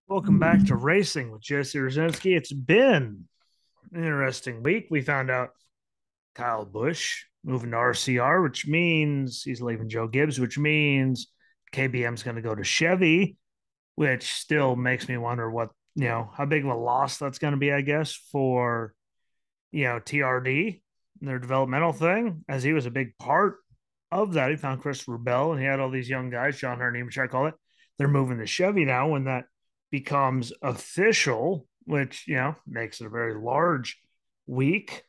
Welcome back to Racing with Jesse Rosinski. It's been an interesting week. We found out Kyle Busch moving to RCR, which means he's leaving Joe Gibbs, which means KBM's going to go to Chevy, which still makes me wonder how big of a loss that's going to be, I guess, for, TRD, their developmental thing, as he was a big part of that. He found Christopher Bell and he had all these young guys, John Hurt, which I call it. They're moving to Chevy now when that becomes official, which, makes it a very large week.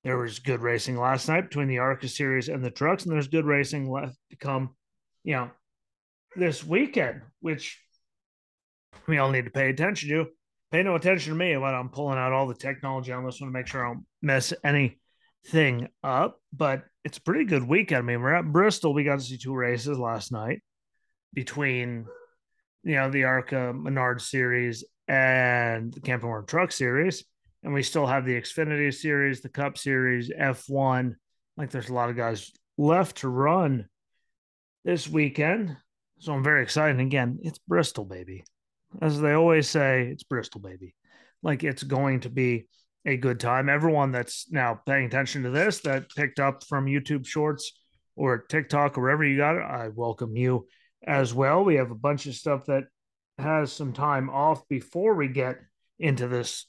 There was good racing last night between the ARCA Series and the trucks, and there's good racing left to come, you know, this weekend, which we all need to pay attention to. Pay no attention to me when I'm pulling out all the technology on this one to make sure I don't mess anything up. But it's a pretty good weekend. I mean, we're at Bristol. We got to see two races last night between, the ARCA Menards Series and the Camping World Truck Series. And we still have the Xfinity Series, the Cup Series, F1. Like there's a lot of guys left to run this weekend. So I'm very excited. Again, it's Bristol, baby. As they always say, it's Bristol, baby. Like it's going to be a good time. Everyone that's now paying attention to this that picked up from YouTube Shorts or TikTok or wherever you got it, I welcome you as well. We have a bunch of stuff that has some time off before we get into this,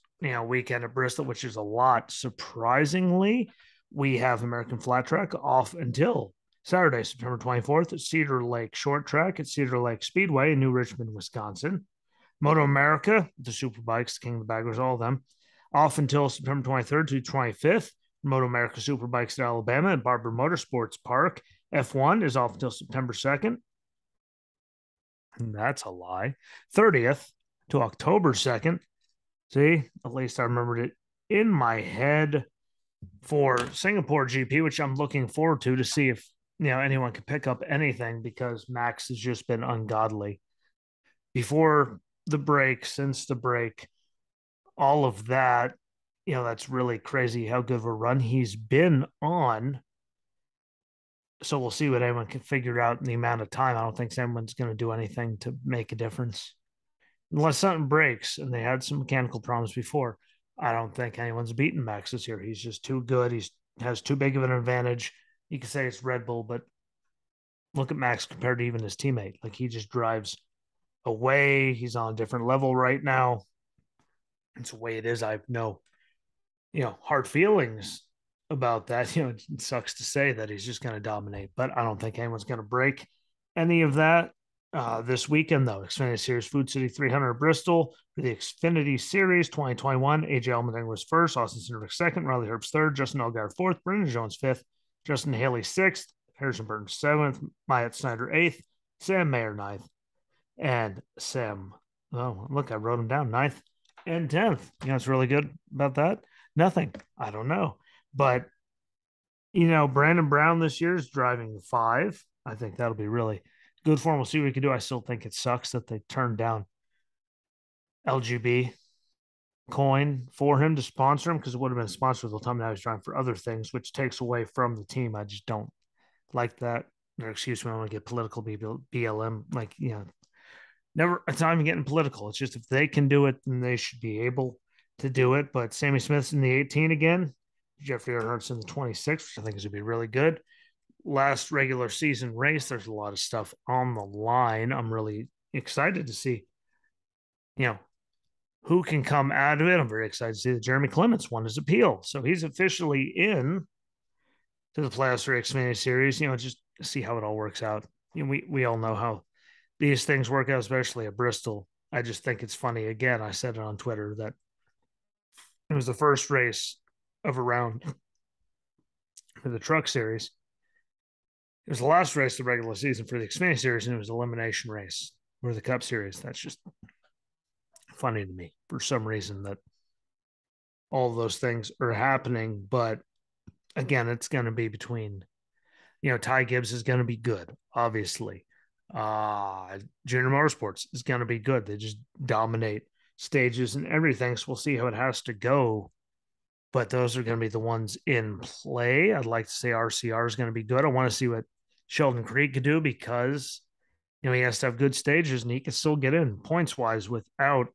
weekend at Bristol, which is a lot. Surprisingly, we have American Flat Track off until Saturday, September 24th at Cedar Lake Short Track at Cedar Lake Speedway in New Richmond, Wisconsin. Moto America, the Superbikes, King of the Baggers, all of them, off until September 23rd to 25th. Moto America Superbikes at Alabama at Barber Motorsports Park. F1 is off until September 2nd. And that's a lie. 30th to October 2nd. See, at least I remembered it in my head for Singapore GP, which I'm looking forward to see if anyone can pick up anything because Max has just been ungodly before the break, since the break, all of that. That's really crazy how good of a run he's been on. So we'll see what anyone can figure out in the amount of time. I don't think anyone's going to do anything to make a difference unless something breaks. And they had some mechanical problems before. I don't think anyone's beaten Max this year. He's just too good. He's has too big of an advantage. You could say it's Red Bull, but look at Max compared to even his teammate. Like he just drives away. He's on a different level right now. It's the way it is. I have no, hard feelings about that. It sucks to say that he's just going to dominate, but I don't think anyone's going to break any of that. This weekend, though, Xfinity Series Food City 300 Bristol for the Xfinity Series 2021. AJ Allmendinger was first, Austin Cindric second, Riley Herbst third, Justin Allgaier fourth, Brendan Jones fifth, Justin Haley sixth, Harrison Burton seventh, Myatt Snyder eighth, Sam Mayer ninth, and Sam. Oh, look, I wrote him down ninth and 10th. It's really good about that. Nothing. I don't know. But, Brandon Brown this year is driving five. I think that'll be really good for him. We'll see what we can do. I still think it sucks that they turned down LGB coin for him to sponsor him because it would have been sponsored the whole time. Now he's driving for other things, which takes away from the team. I just don't like that. Or excuse me, I want to get political BLM. Like, never, it's not even getting political. It's just if they can do it, then they should be able to do it. But Sammy Smith's in the 18 again. Jeffrey Earnhardt's in the 26, which I think is going to be really good. Last regular season race, there's a lot of stuff on the line. I'm really excited to see, you know, who can come out of it. I'm very excited to see that Jeremy Clements won his appeal. So he's officially in to the playoffs for Xfinity Series, just see how it all works out. We all know how these things work out, especially at Bristol. I just think it's funny. Again, I said it on Twitter that it was the first race of a round for the Truck Series. It was the last race of the regular season for the Xfinity Series, and it was an elimination race for the Cup Series. That's just funny to me for some reason that all of those things are happening. But again, it's going to be between, Ty Gibbs is going to be good, obviously. Junior Motorsports is going to be good. They just dominate stages and everything. So we'll see how it has to go. But those are going to be the ones in play. I'd like to say RCR is going to be good. I want to see what Sheldon Creed could do because He has to have good stages and he can still get in points wise without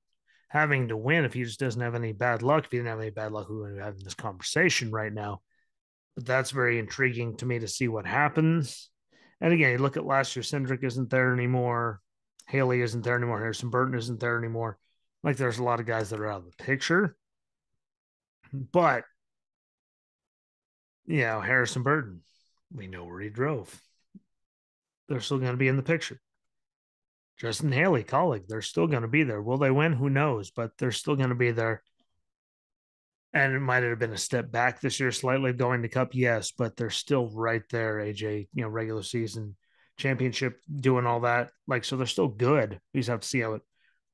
having to win if he just doesn't have any bad luck. If he didn't have any bad luck, we wouldn't be having this conversation right now. But that's very intriguing to me to see what happens. And again, you look at last year, Cindric isn't there anymore. Haley isn't there anymore. Harrison Burton isn't there anymore. Like there's a lot of guys that are out of the picture. But, Harrison Burton, we know where he drove. They're still going to be in the picture. Justin Haley, colleague, they're still going to be there. Will they win? Who knows? But they're still going to be there. And it might have been a step back this year, slightly going to Cup, yes, but they're still right there. AJ, regular season championship, doing all that. Like, so they're still good. We just have to see how it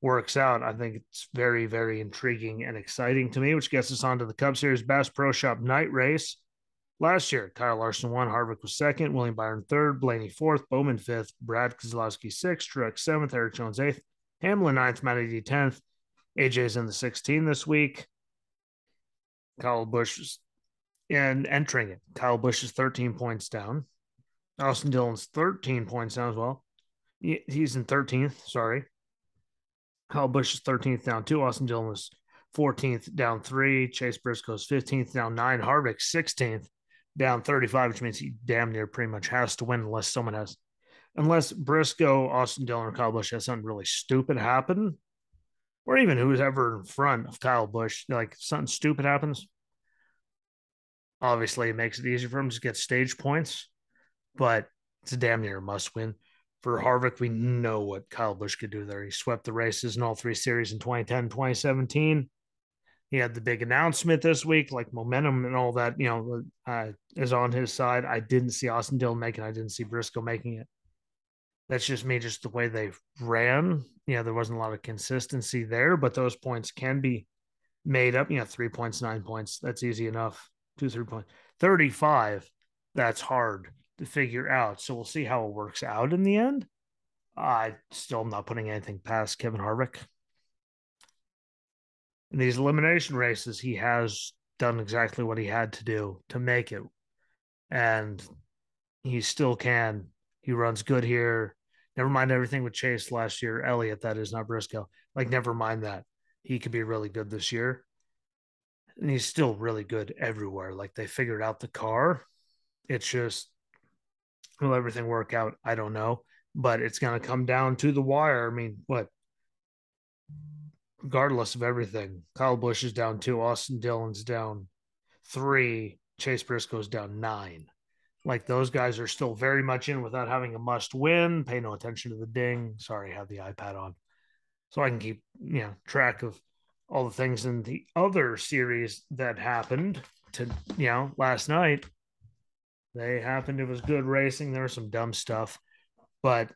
works out. I think it's very, very intriguing and exciting to me, which gets us on to the Cup Series Bass Pro Shop night race. Last year, Kyle Larson won, Harvick was second, William Byron third, Blaney fourth, Bowman fifth, Brad Keselowski sixth, Truex seventh, Eric Jones eighth, Hamlin ninth, Matty D 10th. AJ's in the 16 this week. Kyle Busch is entering it. Kyle Busch is 13 points down. Austin Dillon's 13 points down as well. He's in 13th. Sorry. Kyle Busch is 13th down two. Austin Dillon was 14th down three. Chase Briscoe's 15th down nine. Harvick 16th down 35, which means he damn near pretty much has to win unless Briscoe, Austin Dillon, or Kyle Busch has something really stupid happen, or even who's ever in front of Kyle Busch, like something stupid happens. Obviously, it makes it easier for him to get stage points, but it's a damn near must win. For Harvick, we know what Kyle Busch could do there. He swept the races in all three series in 2010, 2017. He had the big announcement this week, like momentum and all that, is on his side. I didn't see Austin Dillon making it. I didn't see Briscoe making it. That's just me, just the way they ran. There wasn't a lot of consistency there, but those points can be made up. 3 points, 9 points. That's easy enough. 2, 3 points. 35. That's hard to figure out. So we'll see how it works out in the end. I still am not putting anything past Kevin Harvick. In these elimination races, he has done exactly what he had to do to make it. And he still can. He runs good here. Never mind everything with Chase last year. Elliott, that is, not Briscoe. Like, never mind that. He could be really good this year. And he's still really good everywhere. Like, they figured out the car. It's just, will everything work out? I don't know. But it's going to come down to the wire. I mean, what? Regardless of everything, Kyle Busch is down two. Austin Dillon's down three. Chase Briscoe's down nine. Like, those guys are still very much in without having a must win. Pay no attention to the ding. Sorry, I have the iPad on. So I can keep, track of all the things in the other series that happened to, last night. They happened. It was good racing. There was some dumb stuff, but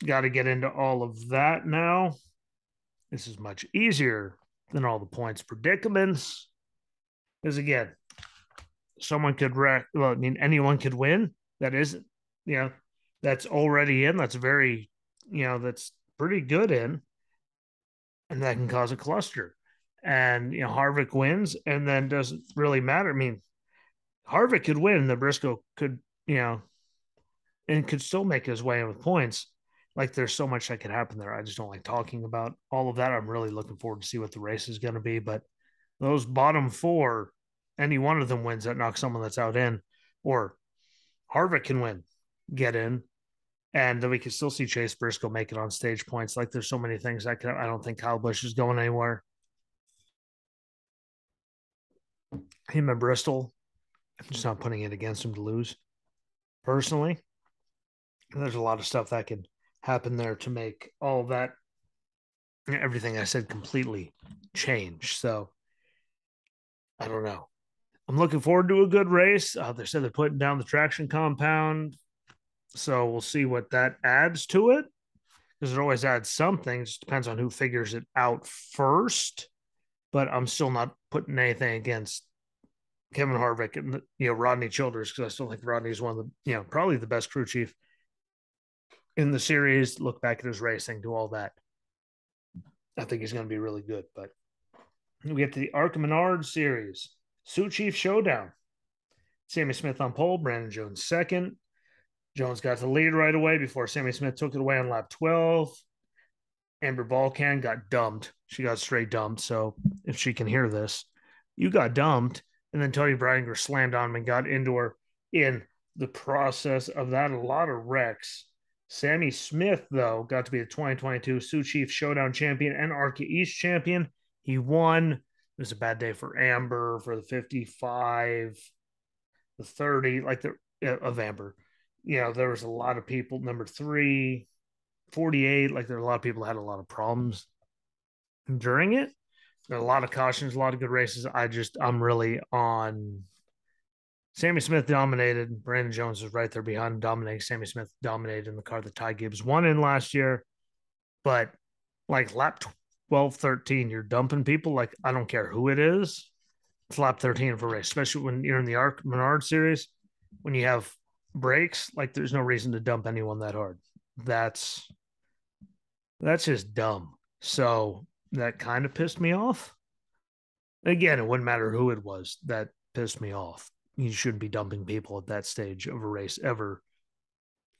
got to get into all of that now. This is much easier than all the points predicaments. Because again, someone could anyone could win. That isn't, that's already in. That's very, that's pretty good in. And that can cause a cluster. And, Harvick wins and then doesn't really matter. I mean, Harvick could win. The Briscoe could, and could still make his way in with points. Like, there's so much that could happen there. I just don't like talking about all of that. I'm really looking forward to see what the race is going to be. But those bottom four, any one of them wins, that knocks someone that's out in, or Harvick can win, get in, and then we can still see Chase Briscoe make it on stage points. Like, there's so many things I don't think Kyle Busch is going anywhere. Him and Bristol, I'm just not putting it against him to lose. Personally, there's a lot of stuff that can happen there to make all that, everything I said, completely change. So I don't know. I'm looking forward to a good race. They said they're putting down the traction compound, so we'll see what that adds to it, because it always adds something. It just depends on who figures it out first. But I'm still not putting anything against Kevin Harvick and Rodney Childers, because I still think Rodney is one of the probably the best crew chief in the series. Look back at his racing, do all that. I think he's going to be really good. But we get to the ARCA Menards Series Sioux Chief Showdown. Sammy Smith on pole, Brandon Jones second. Jones got the lead right away before Sammy Smith took it away on lap 12. Amber Balkan got dumped. She got straight dumped. So if she can hear this, you got dumped. And then Tony Breidinger slammed on him and got into her in the process of that. A lot of wrecks. Sammy Smith, though, got to be the 2022 Sioux Chief Showdown champion and ARCA East champion. He won. It was a bad day for Amber for the 55, the 30, like the of Amber. You know, there was a lot of people. Number 3, 48, like there were a lot of people that had a lot of problems during it. There are a lot of cautions, a lot of good races. I'm really on Sammy Smith dominated. Brandon Jones was right there behind him, dominating. Sammy Smith dominated in the car that Ty Gibbs won in last year. But like lap 12, 13, you're dumping people. Like, I don't care who it is. It's lap 13 for a race, especially when you're in the ARCA Menards Series. When you have breaks, like there's no reason to dump anyone that hard. That's that's just dumb. So that kind of pissed me off. Again, it wouldn't matter who it was that pissed me off. You shouldn't be dumping people at that stage of a race ever.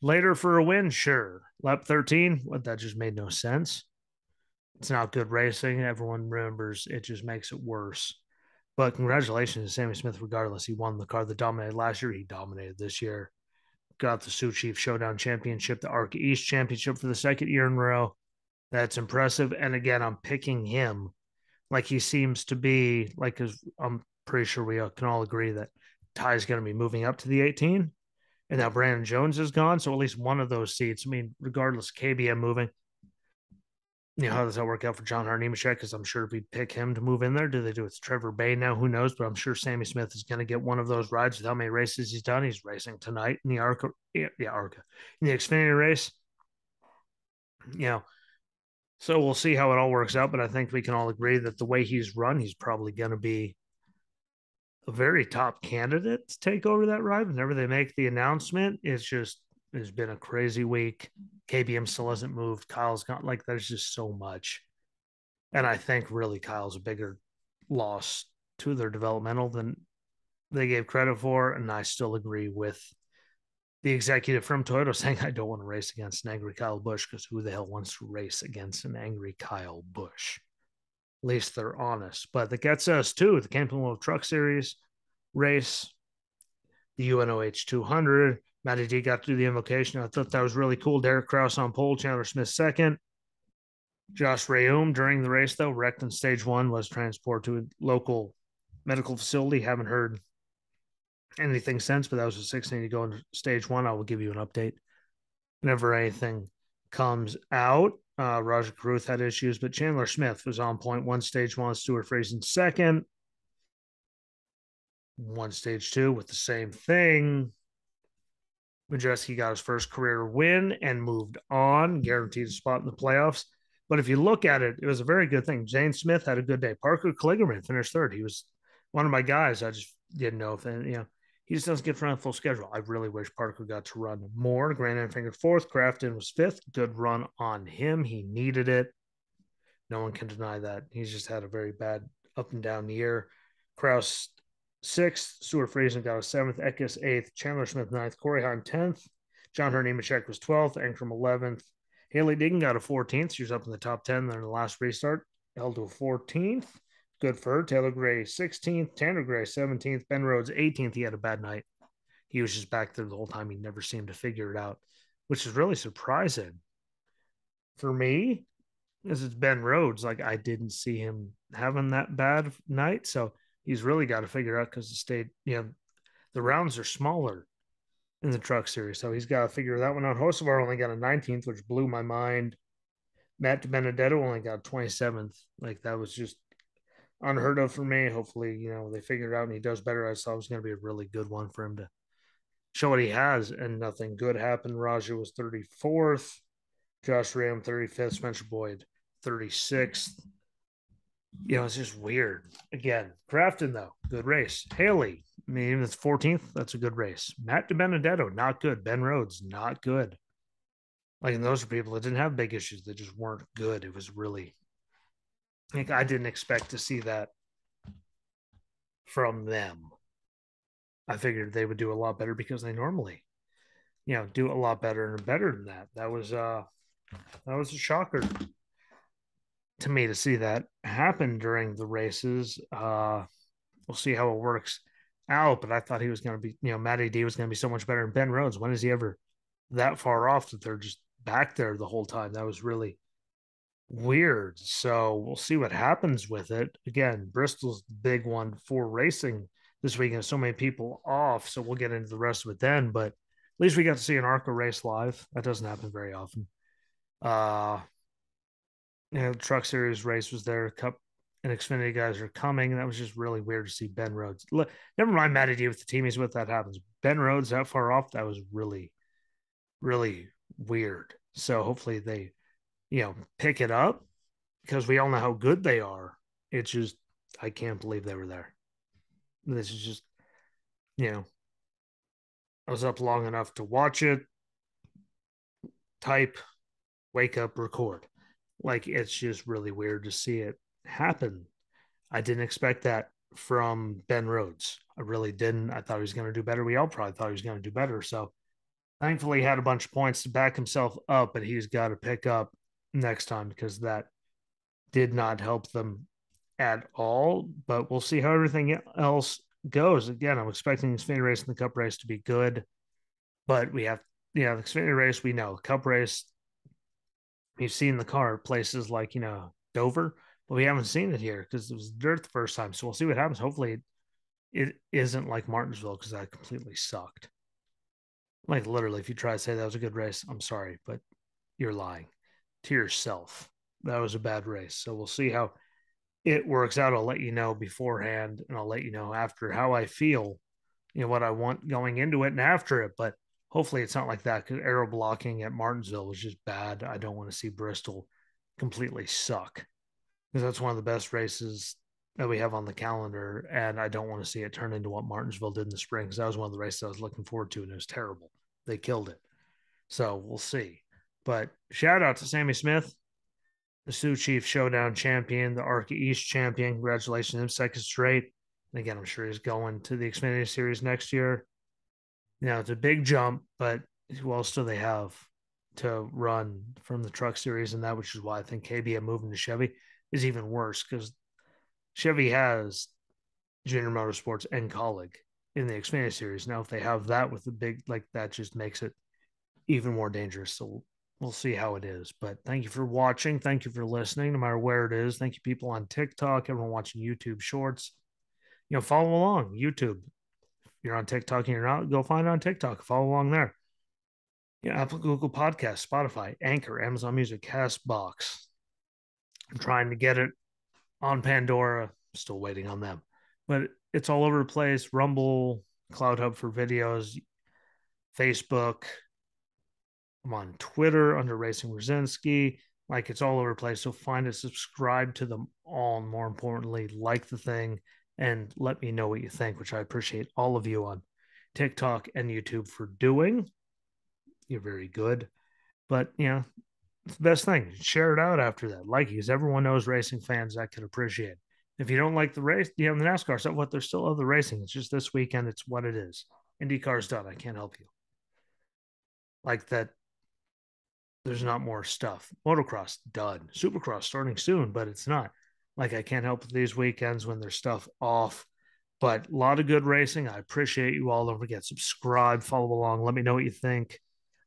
Later for a win, sure. Lap 13, what, that just made no sense. It's not good racing. Everyone remembers it, just makes it worse. But congratulations to Sammy Smith, regardless. He won the car that dominated last year. He dominated this year. Got the Sioux Chief Showdown Championship, the ARCA East Championship for the second year in a row. That's impressive. And again, I'm picking him like he seems to be, like, because I'm pretty sure we can all agree that Ty's going to be moving up to the 18. And now Brandon Jones is gone. So at least one of those seats, I mean, regardless, KBM moving, you know, how does that work out for John Nemechek? Because I'm sure if we pick him to move in there, do they do it to Trevor Bay now? Who knows? But I'm sure Sammy Smith is going to get one of those rides with how many races he's done. He's racing tonight in the ARCA, ARCA, in the Xfinity race. You know, so we'll see how it all works out. But I think we can all agree that the way he's run, he's probably going to be a very top candidate to take over that ride. Whenever they make the announcement, it's been a crazy week. KBM still hasn't moved. Kyle's got, like, there's just so much. And I think really Kyle's a bigger loss to their developmental than they gave credit for. And I still agree with the executive from Toyota saying, I don't want to race against an angry Kyle Busch, because who the hell wants to race against an angry Kyle Busch? At least they're honest. But that gets us to the Camping Truck Series race, the UNOH 200. Matty D got to do the invocation. I thought that was really cool. Derek Kraus on pole, Chandler Smith second. Josh Rayum during the race, though, wrecked in stage one, was transported to a local medical facility. Haven't heard anything since, but that was a 16 to go into stage one. I will give you an update whenever anything comes out. Roger Caruth had issues, but Chandler Smith was on point. One stage one, Stuart Friesen second. One stage two with the same thing. Majeski got his first career win and moved on, guaranteed a spot in the playoffs. But if you look at it, it was a very good thing. Zane Smith had a good day. Parker Kligerman finished third. He was one of my guys. I just didn't know if, he just doesn't get to run full schedule. I really wish Parker got to run more. Grant Enfinger fourth. Crafton was fifth. Good run on him. He needed it. No one can deny that. He's just had a very bad up and down year. Kraus sixth. Stuart Friesen got a seventh. Eckes eighth. Chandler Smith ninth. Corey Hahn 10th. John Nemechek was 12th. Ankrum 11th. Haley Deegan got a 14th. She was up in the top 10 there in the last restart. Held to a 14th. Good for her. Taylor Gray 16th. Tanner Gray 17th. Ben Rhodes 18th. He had a bad night. He was just back there the whole time. He never seemed to figure it out, which is really surprising for me, as it's Ben Rhodes. Like, I didn't see him having that bad night. So he's really got to figure out, because the state, the rounds are smaller in the truck series. So he's got to figure that one out. Hocevar only got a 19th, which blew my mind. Matt Benedetto only got 27th. Like, that was just unheard of for me. Hopefully, they figure it out and he does better. I saw it was going to be a really good one for him to show what he has, and nothing good happened. Raja was 34th. Josh Ram 35th. Spencer Boyd 36th. It's just weird. Again, Crafton, though, good race. Haley, I mean, even if it's 14th, that's a good race. Matt DiBenedetto, not good. Ben Rhodes, not good. Like, and those are people that didn't have big issues. They just weren't good. It was really, I didn't expect to see that from them. I figured they would do a lot better because they normally do a lot better and better than that. That was a shocker to me to see that happen during the races. We'll see how it works out, but I thought he was going to be, Matty D was going to be so much better than Ben Rhodes. When is he ever that far off that they're just back there the whole time? That was really weird. So we'll see what happens with it. Again, Bristol's the big one for racing this weekend. So many people off. So we'll get into the rest of it then. But at least we got to see an ARCA race live. That doesn't happen very often. Uh, the Truck Series race was there. Cup and Xfinity guys are coming. That was just really weird to see Ben Rhodes. Never mind Matty D with the team he's with. That happens. Ben Rhodes that far off. That was really, really weird. So hopefully they, pick it up because we all know how good they are. It's just, I can't believe they were there. This is just, you know, I was up long enough to watch it, type, wake up, record. Like, it's just really weird to see it happen. I didn't expect that from Ben Rhodes. I really didn't. I thought he was going to do better. We all probably thought he was going to do better. So thankfully, he had a bunch of points to back himself up, but he's got to pick up next time because that did not help them at all. But we'll see how everything else goes. Again, I'm expecting the Xfinity race and the Cup race to be good, but we have, the Xfinity race, we know. Cup race, we've seen the car at places like, Dover, but we haven't seen it here because it was dirt the first time. So we'll see what happens. Hopefully, it isn't like Martinsville because that completely sucked. Like, literally, if you try to say that was a good race, I'm sorry, but you're lying to yourself. That was a bad race. So we'll see how it works out. I'll let you know beforehand, and I'll let you know after how I feel, what I want going into it and after it. But hopefully it's not like that because aero blocking at Martinsville was just bad. I don't want to see Bristol completely suck because that's one of the best races that we have on the calendar. And I don't want to see it turn into what Martinsville did in the spring because that was one of the races I was looking forward to, and it was terrible. They killed it. So we'll see. But shout out to Sammy Smith, the Sioux Chief Showdown champion, the ARCA East champion. Congratulations, him second straight. And again, I'm sure he's going to the Xfinity Series next year. It's a big jump, but who else do they have to run from the Truck Series and that, which is why I think KBM moving to Chevy is even worse because Chevy has Junior Motorsports and Colleague in the Xfinity Series. Now, if they have that with the big, like that just makes it even more dangerous. So we'll see how it is. But thank you for watching. Thank you for listening, no matter where it is. Thank you, people on TikTok, everyone watching YouTube Shorts. Follow along YouTube. If you're on TikTok and you're not, go find it on TikTok. Follow along there. Apple, Google Podcast, Spotify, Anchor, Amazon Music, Castbox. I'm trying to get it on Pandora. Still waiting on them. But it's all over the place. Rumble, Cloud Hub for videos, Facebook, I'm on Twitter under Racing Rosinski. Like, it's all over the place. So find it, subscribe to them all. And more importantly, like the thing and let me know what you think, which I appreciate all of you on TikTok and YouTube for doing. You're very good. But it's the best thing. Share it out after that. Like, because everyone knows racing fans that could appreciate. If you don't like the race, the NASCAR stuff, what there's still other racing. It's just this weekend, it's what it is. IndyCar's done. I can't help you. Like that, there's not more stuff. Motocross done. Supercross starting soon, but it's not. Like, I can't help these weekends when there's stuff off. But a lot of good racing. I appreciate you all. Don't forget, subscribe, follow along. Let me know what you think.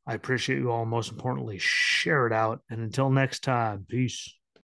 I appreciate you all. Most importantly, share it out. And until next time, peace.